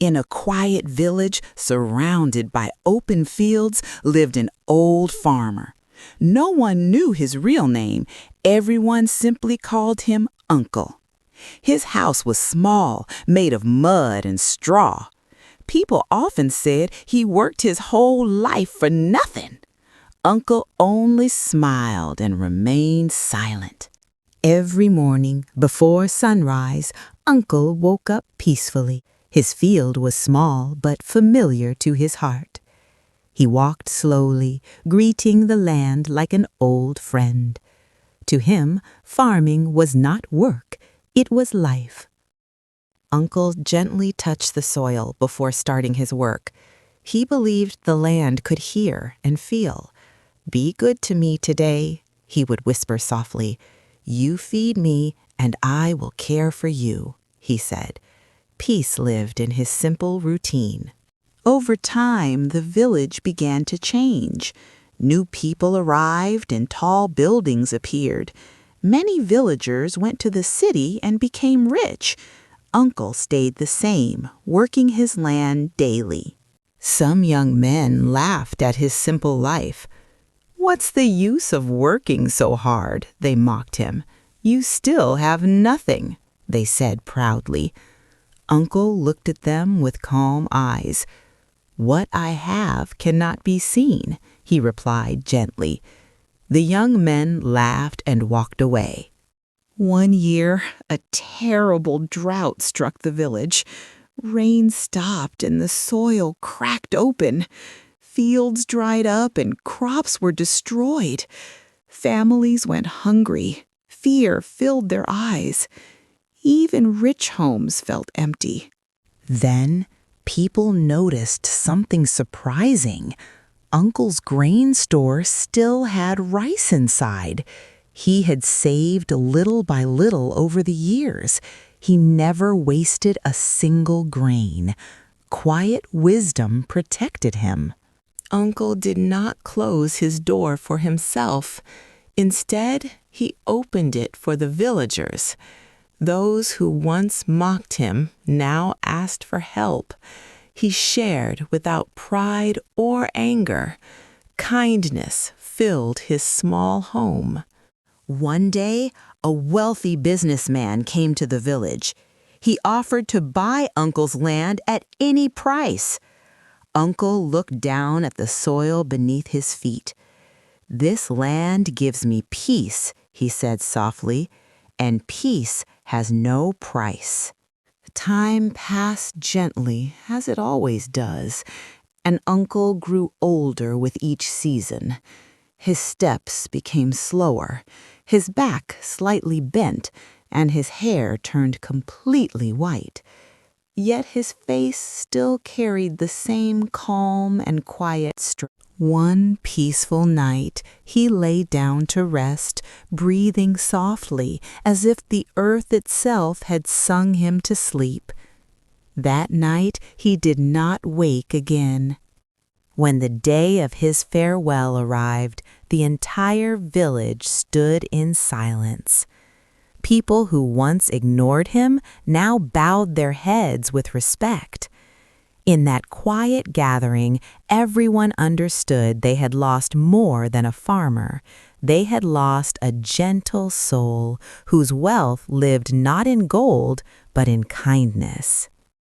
In a quiet village surrounded by open fields lived an old farmer. No one knew his real name. Everyone simply called him Uncle. His house was small, made of mud and straw. People often said he worked his whole life for nothing. Uncle only smiled and remained silent. Every morning, before sunrise, Uncle woke up peacefully. His field was small but familiar to his heart. He walked slowly, greeting the land like an old friend. To him, farming was not work, it was life. Uncle gently touched the soil before starting his work. He believed the land could hear and feel. "Be good to me today," he would whisper softly. "You feed me, and I will care for you," he said. Peace lived in his simple routine. Over time, the village began to change. New people arrived and tall buildings appeared. Many villagers went to the city and became rich. Uncle stayed the same, working his land daily. Some young men laughed at his simple life. "What's the use of working so hard?" they mocked him. "You still have nothing," they said proudly. Uncle looked at them with calm eyes. "What I have cannot be seen," he replied gently. The young men laughed and walked away. One year, a terrible drought struck the village. Rain stopped and the soil cracked open. Fields dried up and crops were destroyed. Families went hungry. Fear filled their eyes. Even rich homes felt empty. Then people noticed something surprising. Uncle's grain store still had rice inside. He had saved little by little over the years. He never wasted a single grain. Quiet wisdom protected him. Uncle did not close his door for himself. Instead, he opened it for the villagers. Those who once mocked him now asked for help. He shared without pride or anger. Kindness filled his small home. One day, a wealthy businessman came to the village. He offered to buy Uncle's land at any price. Uncle looked down at the soil beneath his feet. "This land gives me peace," he said softly, "and peace has no price." Time passed gently, as it always does, and Uncle grew older with each season. His steps became slower, his back slightly bent, and his hair turned completely white. Yet his face still carried the same calm and quiet strength. One peaceful night, he lay down to rest, breathing softly, as if the earth itself had sung him to sleep. That night, he did not wake again. When the day of his farewell arrived, the entire village stood in silence. People who once ignored him now bowed their heads with respect. In that quiet gathering, everyone understood they had lost more than a farmer. They had lost a gentle soul whose wealth lived not in gold, but in kindness.